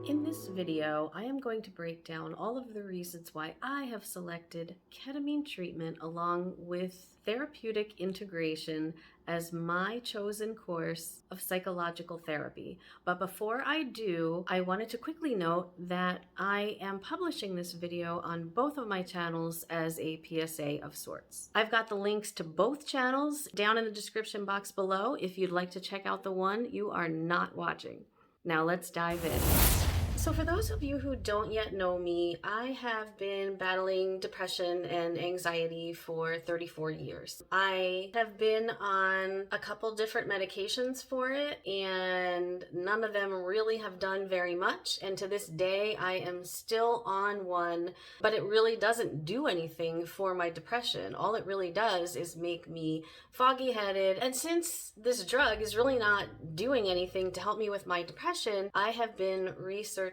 In this video, I am going to break down all of the reasons why I have selected ketamine treatment along with therapeutic integration as my chosen course of psychological therapy. But before I do, I wanted to quickly note that I am publishing this video on both of my channels as a PSA of sorts. I've got the links to both channels down in the description box below if you'd like to check out the one you are not watching. Now let's dive in. So for those of you who don't yet know me, I have been battling depression and anxiety for 34 years. I have been on a couple different medications for it, and none of them really have done very much. And to this day, I am still on one, but it really doesn't do anything for my depression. All it really does is make me foggy-headed. And since this drug is really not doing anything to help me with my depression, I have been researching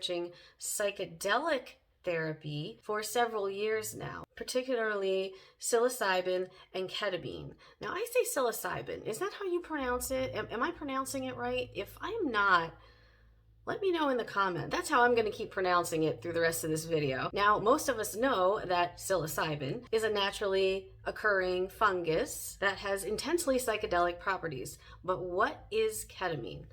psychedelic therapy for several years now, particularly psilocybin and ketamine. Now, I say psilocybin. Is that how you pronounce it? Am I pronouncing it right? If I'm not, let me know in the comments. That's how I'm going to keep pronouncing it through the rest of this video. Now, most of us know that psilocybin is a naturally occurring fungus that has intensely psychedelic properties. But what is ketamine?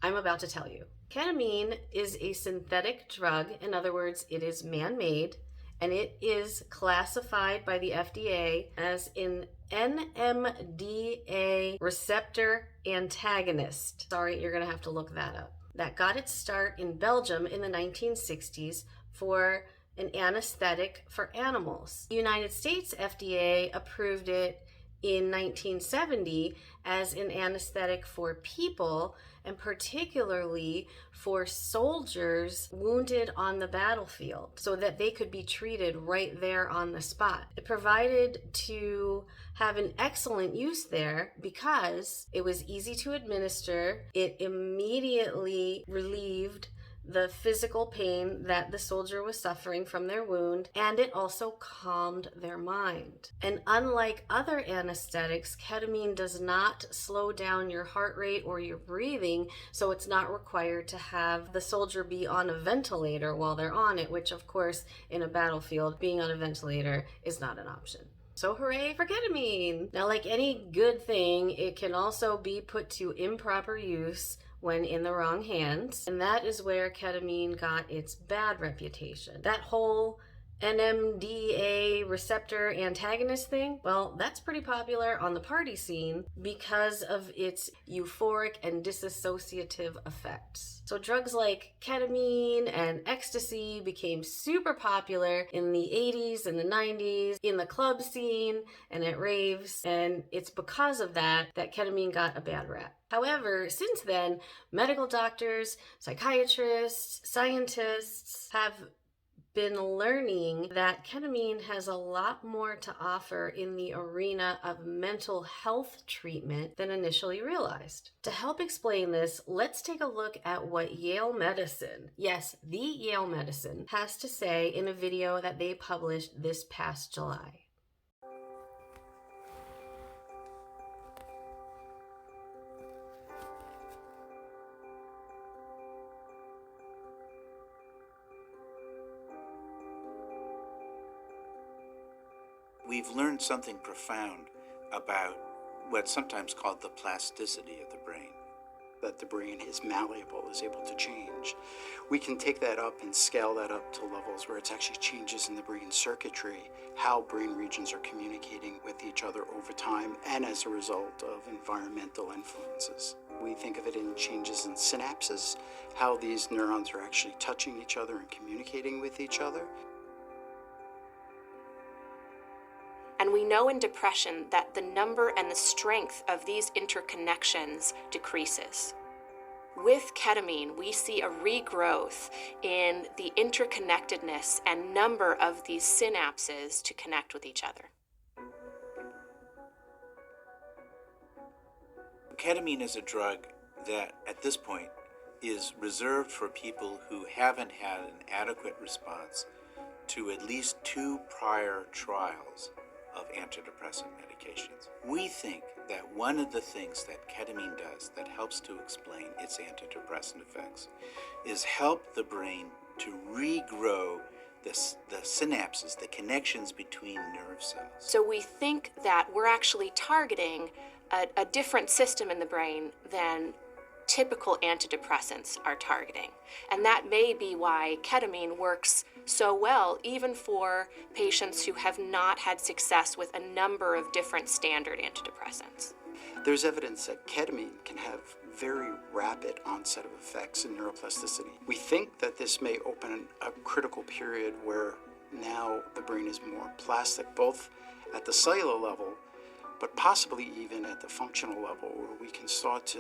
I'm about to tell you. Ketamine is a synthetic drug. In other words, it is man-made, and it is classified by the FDA as an NMDA receptor antagonist. Sorry, you're going to have to look that up. That got its start in Belgium in the 1960s for an anesthetic for animals. The United States FDA approved it in 1970 as an anesthetic for people, and particularly for soldiers wounded on the battlefield, so that they could be treated right there on the spot. It provided to have an excellent use there because it was easy to administer. It immediately relieved the physical pain that the soldier was suffering from their wound, and it also calmed their mind. And unlike other anesthetics, ketamine does not slow down your heart rate or your breathing, so it's not required to have the soldier be on a ventilator while they're on it, which of course in a battlefield, being on a ventilator is not an option. So hooray for ketamine! Now, like any good thing, it can also be put to improper use when in the wrong hands, and that is where ketamine got its bad reputation. That whole NMDA receptor antagonist thing, well, that's pretty popular on the party scene because of its euphoric and dissociative effects. So drugs like ketamine and ecstasy became super popular in the 80s and the 90s, in the club scene and at raves, and it's because of that that ketamine got a bad rap. However, since then, medical doctors, psychiatrists, scientists have been learning that ketamine has a lot more to offer in the arena of mental health treatment than initially realized. To help explain this, let's take a look at what Yale Medicine, yes, the Yale Medicine, has to say in a video that they published this past July. We've learned something profound about what's sometimes called the plasticity of the brain. That the brain is malleable, is able to change. We can take that up and scale that up to levels where it's actually changes in the brain circuitry, how brain regions are communicating with each other over time and as a result of environmental influences. We think of it in changes in synapses, how these neurons are actually touching each other and communicating with each other. And we know in depression that the number and the strength of these interconnections decreases. With ketamine, we see a regrowth in the interconnectedness and number of these synapses to connect with each other. Ketamine is a drug that, at this point, is reserved for people who haven't had an adequate response to at least 2 prior trials of antidepressant medications. We think that one of the things that ketamine does that helps to explain its antidepressant effects is help the brain to regrow the synapses, the connections between nerve cells. So we think that we're actually targeting a different system in the brain than typical antidepressants are targeting. And that may be why ketamine works so well even for patients who have not had success with a number of different standard antidepressants. There's evidence that ketamine can have very rapid onset of effects in neuroplasticity. We think that this may open a critical period where now the brain is more plastic, both at the cellular level, but possibly even at the functional level, where we can start to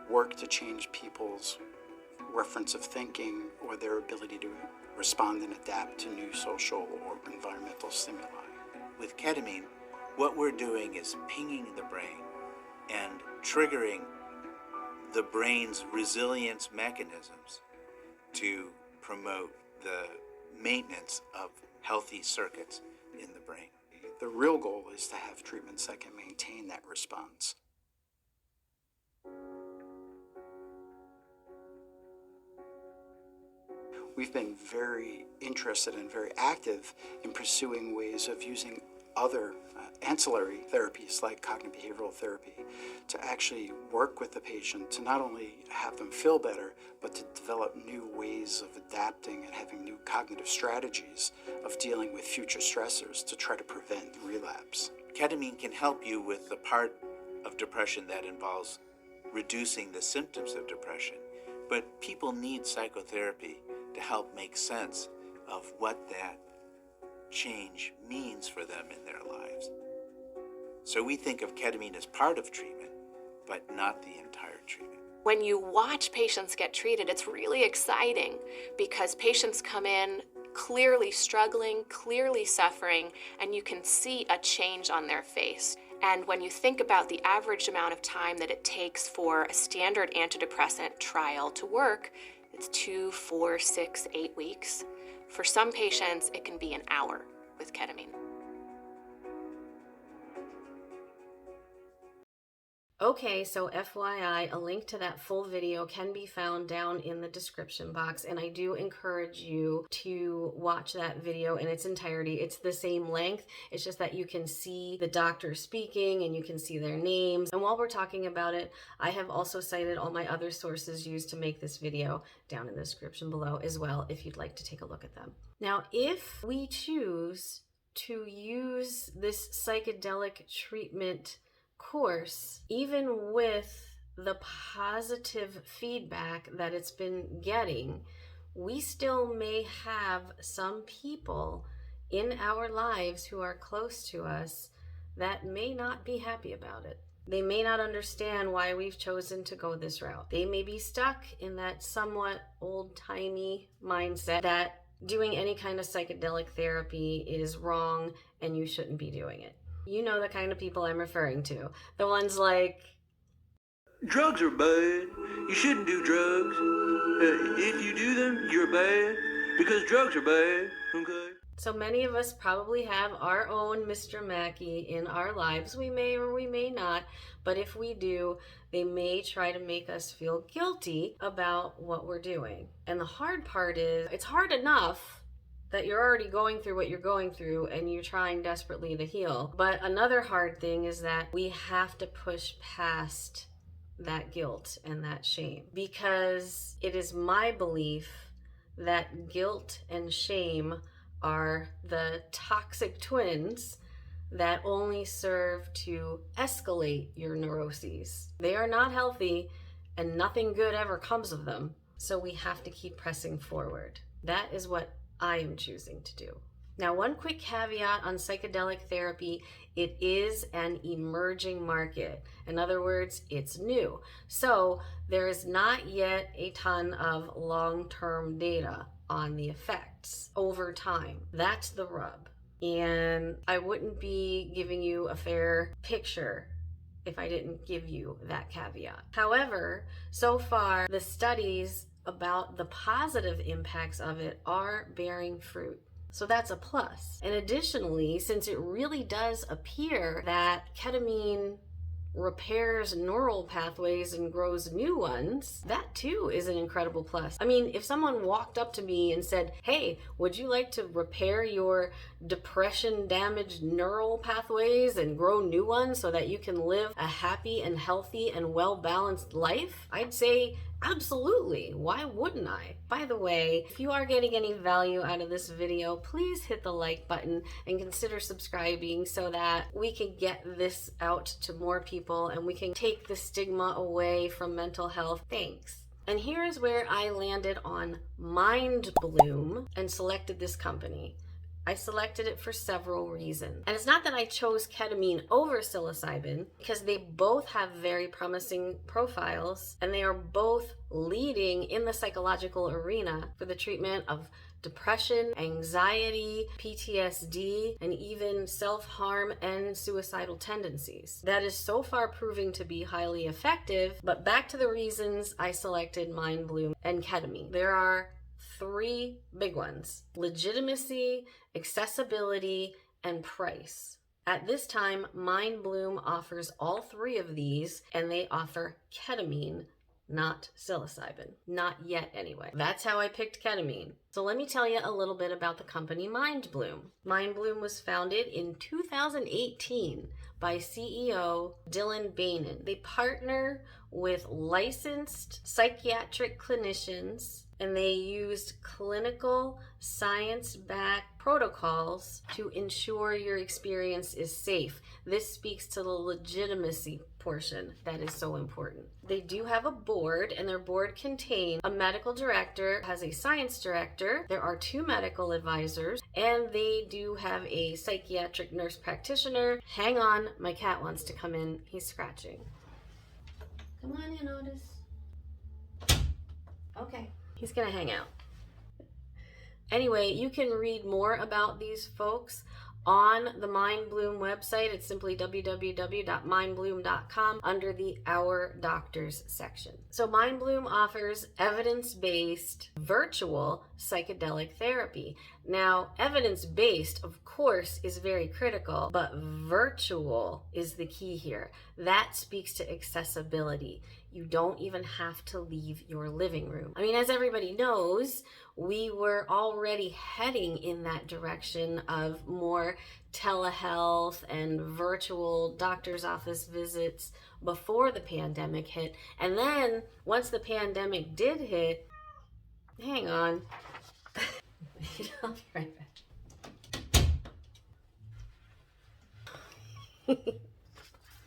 work to change people's reference of thinking or their ability to respond and adapt to new social or environmental stimuli. With ketamine, what we're doing is pinging the brain and triggering the brain's resilience mechanisms to promote the maintenance of healthy circuits in the brain. The real goal is to have treatments that can maintain that response. We've been very interested and very active in pursuing ways of using other ancillary therapies like cognitive behavioral therapy to actually work with the patient to not only have them feel better, but to develop new ways of adapting and having new cognitive strategies of dealing with future stressors to try to prevent relapse. Ketamine can help you with the part of depression that involves reducing the symptoms of depression, but people need psychotherapy to help make sense of what that change means for them in their lives. So we think of ketamine as part of treatment, but not the entire treatment. When you watch patients get treated, it's really exciting because patients come in clearly struggling, clearly suffering, and you can see a change on their face. And when you think about the average amount of time that it takes for a standard antidepressant trial to work, it's 2, 4, 6, 8 weeks. For some patients, it can be an hour with ketamine. Okay, so FYI, a link to that full video can be found down in the description box, and I do encourage you to watch that video in its entirety. It's the same length, it's just that you can see the doctor speaking and you can see their names. And while we're talking about it, I have also cited all my other sources used to make this video down in the description below as well, if you'd like to take a look at them. Now, if we choose to use this psychedelic treatment course, even with the positive feedback that it's been getting, we still may have some people in our lives who are close to us that may not be happy about it. They may not understand why we've chosen to go this route. They may be stuck in that somewhat old-timey mindset that doing any kind of psychedelic therapy is wrong and you shouldn't be doing it. You know the kind of people I'm referring to. The ones like, drugs are bad. You shouldn't do drugs. If you do them, you're bad because drugs are bad. Okay? So many of us probably have our own Mr. Mackey in our lives. We may or we may not, but if we do, they may try to make us feel guilty about what we're doing. And the hard part is, it's hard enough that you're already going through what you're going through and you're trying desperately to heal. But another hard thing is that we have to push past that guilt and that shame, because it is my belief that guilt and shame are the toxic twins that only serve to escalate your neuroses. They are not healthy and nothing good ever comes of them. So we have to keep pressing forward. That is what I am choosing to do. Now, one quick caveat on psychedelic therapy: it is an emerging market. In other words, it's new. So there is not yet a ton of long-term data on the effects over time. That's the rub. And I wouldn't be giving you a fair picture if I didn't give you that caveat. However, so far, the studies about the positive impacts of it are bearing fruit. So that's a plus. And additionally, since it really does appear that ketamine repairs neural pathways and grows new ones, that too is an incredible plus. I mean, if someone walked up to me and said, hey, would you like to repair your depression damaged neural pathways and grow new ones so that you can live a happy and healthy and well-balanced life? I'd say absolutely. Why wouldn't I? By the way, if you are getting any value out of this video, please hit the like button and consider subscribing so that we can get this out to more people and we can take the stigma away from mental health. Thanks. And here's where I landed on Mindbloom and selected this company. I selected it for several reasons. And it's not that I chose ketamine over psilocybin, because they both have very promising profiles and they are both leading in the psychological arena for the treatment of depression, anxiety, PTSD, and even self-harm and suicidal tendencies. That is so far proving to be highly effective. But back to the reasons I selected Mindbloom and ketamine. There are three big ones: legitimacy, accessibility, and price. At this time, Mindbloom offers all three of these, and they offer ketamine, not psilocybin. Not yet, anyway. That's how I picked ketamine. So let me tell you a little bit about the company Mindbloom. Mindbloom was founded in 2018 by CEO Dylan Bainon. They partner with licensed psychiatric clinicians, and they used clinical, science-backed protocols to ensure your experience is safe. This speaks to the legitimacy portion that is so important. They do have a board, and their board contains a medical director, has a science director, there are 2 medical advisors, and they do have a psychiatric nurse practitioner. Hang on, my cat wants to come in. He's scratching. Come on in, Otis. Okay. He's gonna hang out. Anyway, you can read more about these folks on the Mindbloom website. It's simply www.mindbloom.com under the Our Doctors section. So Mindbloom offers evidence-based virtual psychedelic therapy. Now, evidence-based, of course, is very critical, but virtual is the key here. That speaks to accessibility. You don't even have to leave your living room. I mean, as everybody knows, we were already heading in that direction of more telehealth and virtual doctor's office visits before the pandemic hit. And then once the pandemic did hit, hang on. I'll be right back.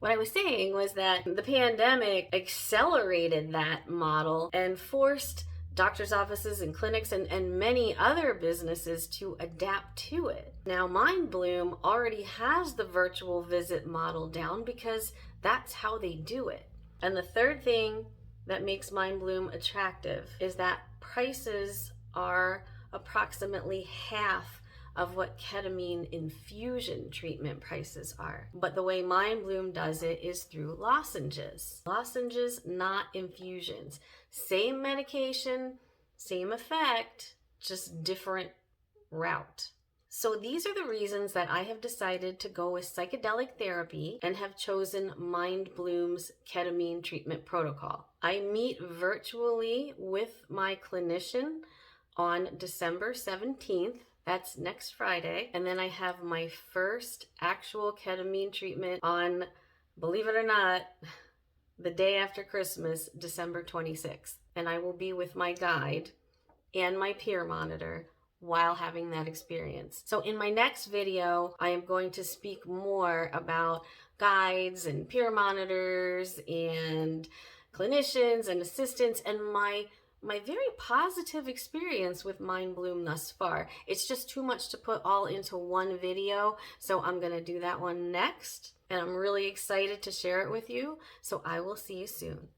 What I was saying was that the pandemic accelerated that model and forced doctors' offices and clinics and many other businesses to adapt to it. Now, Mindbloom already has the virtual visit model down because that's how they do it. And the third thing that makes Mindbloom attractive is that prices are approximately half of what ketamine infusion treatment prices are. But the way Mindbloom does it is through lozenges. Lozenges, not infusions. Same medication, same effect, just different route. So these are the reasons that I have decided to go with psychedelic therapy and have chosen Mindbloom's ketamine treatment protocol. I meet virtually with my clinician on December 17th. That's next Friday. And then I have my first actual ketamine treatment on, believe it or not, the day after Christmas, December 26th. And I will be with my guide and my peer monitor while having that experience. So in my next video, I am going to speak more about guides and peer monitors and clinicians and assistants and my very positive experience with Mindbloom thus far. It's just too much to put all into one video, so I'm gonna do that one next. And I'm really excited to share it with you, so I will see you soon.